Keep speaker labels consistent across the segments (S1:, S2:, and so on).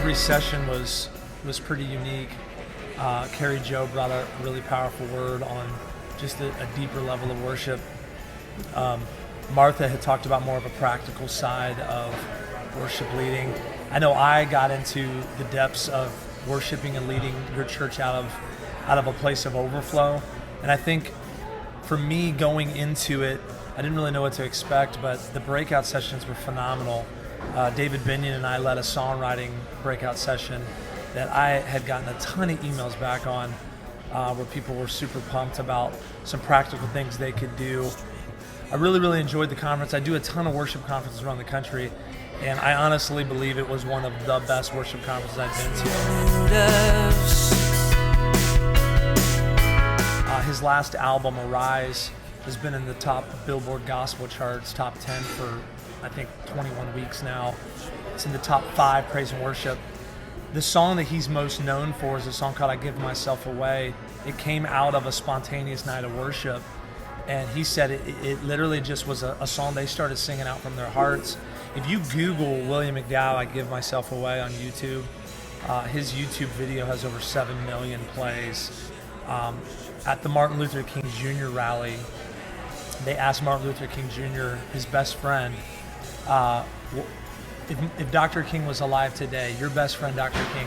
S1: every session was pretty unique. Carrie Joe brought a really powerful word on just a deeper level of worship. Martha had talked about more of a practical side of worship leading. I know I got into the depths of worshiping and leading your church out of a place of overflow. And I think for me going into it, I didn't really know what to expect, but the breakout sessions were phenomenal. David Binion and I led a songwriting breakout session that I had gotten a ton of emails back on, where people were super pumped about some practical things they could do. I really, really enjoyed the conference. I do a ton of worship conferences around the country, and I honestly believe it was one of the best worship conferences I've been to. His last album, Arise, has been in the top Billboard gospel charts, top 10 for, I think, 21 weeks now. It's in the top 5 praise and worship. The song that he's most known for is a song called I Give Myself Away. It came out of a spontaneous night of worship. And he said it literally just was a song they started singing out from their hearts. If you Google William McDowell, I Give Myself Away on YouTube, his YouTube video has over 7 million plays. At the Martin Luther King Jr. rally, they asked Martin Luther King Jr., his best friend, if Dr. King was alive today, your best friend, Dr. King,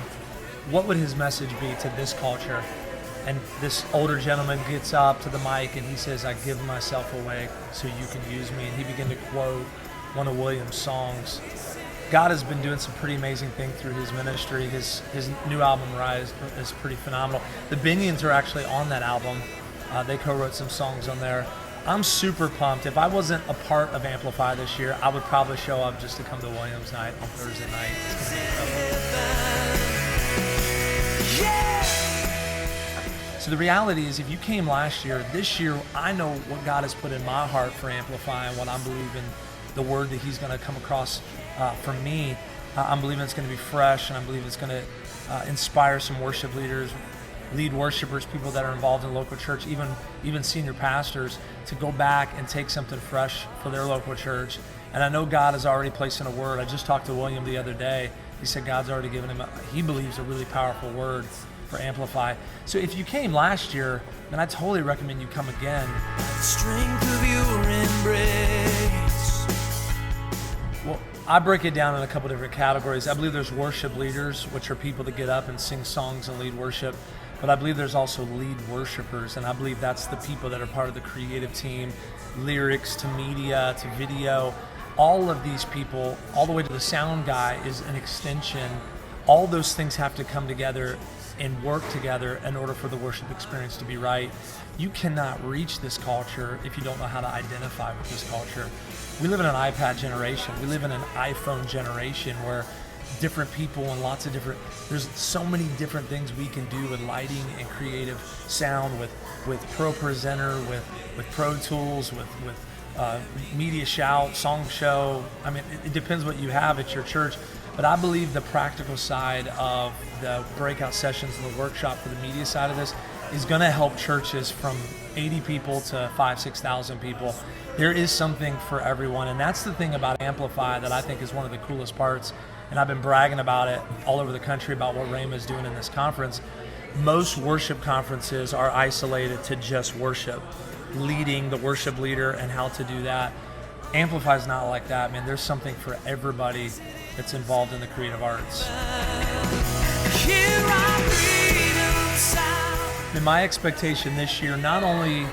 S1: what would his message be to this culture? And this older gentleman gets up to the mic and he says, I give myself away so you can use me. And he began to quote one of William's songs. God has been doing some pretty amazing things through his ministry. His new album, Rise, is pretty phenomenal. The Binions are actually on that album. They co-wrote some songs on there. I'm super pumped. If I wasn't a part of Amplify this year, I would probably show up just to come to Williams night on Thursday night. It's going to be incredible. So the reality is, if you came last year, this year, I know what God has put in my heart for Amplify and what I'm believing, the word that he's going to come across for me. I'm believing it's going to be fresh, and I believe it's going to inspire some worship leaders, lead worshipers, people that are involved in local church, even senior pastors, to go back and take something fresh for their local church. And I know God has already placed in a word. I just talked to William the other day. He said God's already given him, he believes, a really powerful word for Amplify. So if you came last year, then I totally recommend you come again. Strength of your embrace. Well, I break it down in a couple different categories. I believe there's worship leaders, which are people that get up and sing songs and lead worship. But I believe there's also lead worshipers, and I believe that's the people that are part of the creative team, lyrics to media to video. All of these people, all the way to the sound guy, is an extension. All those things have to come together and work together in order for the worship experience to be right. You cannot reach this culture if you don't know how to identify with this culture. We live in an iPad generation. We live in an iPhone generation where different people and lots of different, there's so many different things we can do with lighting and creative sound, with Pro Presenter, with Pro Tools, with Media Shout, Song Show. I mean, it depends what you have at your church. But I believe the practical side of the breakout sessions and the workshop for the media side of this is going to help churches from 80 people to 5,000, 6,000 people. There is something for everyone, and that's the thing about Amplify that I think is one of the coolest parts, and I've been bragging about it all over the country about what Rhema is doing in this conference. Most worship conferences are isolated to just worship, leading the worship leader and how to do that. Amplify is not like that, man. There's something for everybody that's involved in the creative arts. And my expectation this year, not only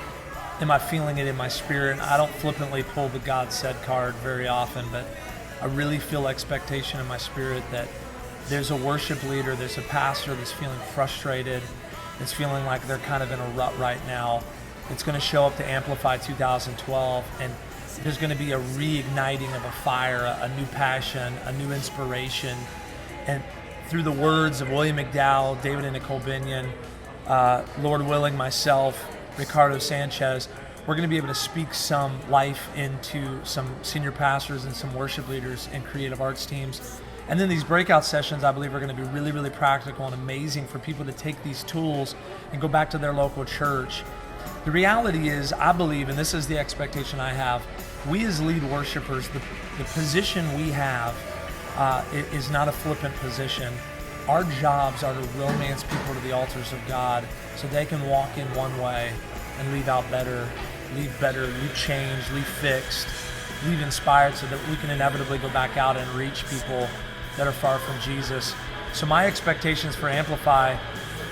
S1: am I feeling it in my spirit, I don't flippantly pull the God said card very often, but I really feel expectation in my spirit that there's a worship leader, there's a pastor that's feeling frustrated, that's feeling like they're kind of in a rut right now. It's going to show up to Amplify 2012, and there's going to be a reigniting of a fire, a new passion, a new inspiration. And through the words of William McDowell, David and Nicole Binion, Lord willing, myself, Ricardo Sanchez, we're going to be able to speak some life into some senior pastors and some worship leaders and creative arts teams. And then these breakout sessions, I believe, are going to be really, really practical and amazing for people to take these tools and go back to their local church. The reality is, I believe, and this is the expectation I have, we as lead worshipers, the position we have is not a flippant position. Our jobs are to romance people to the altars of God so they can walk in one way and leave out better, leave changed, leave fixed, leave inspired, so that we can inevitably go back out and reach people that are far from Jesus. So my expectations for Amplify,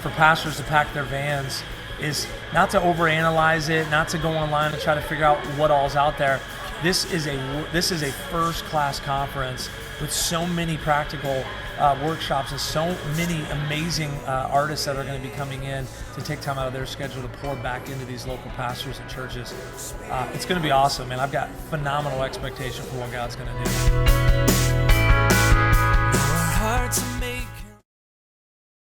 S1: for pastors to pack their vans, is not to overanalyze it, not to go online and try to figure out what all's out there. This is a first-class conference with so many practical workshops and so many amazing artists that are going to be coming in to take time out of their schedule to pour back into these local pastors and churches. It's going to be awesome, and I've got phenomenal expectation for what God's going to do.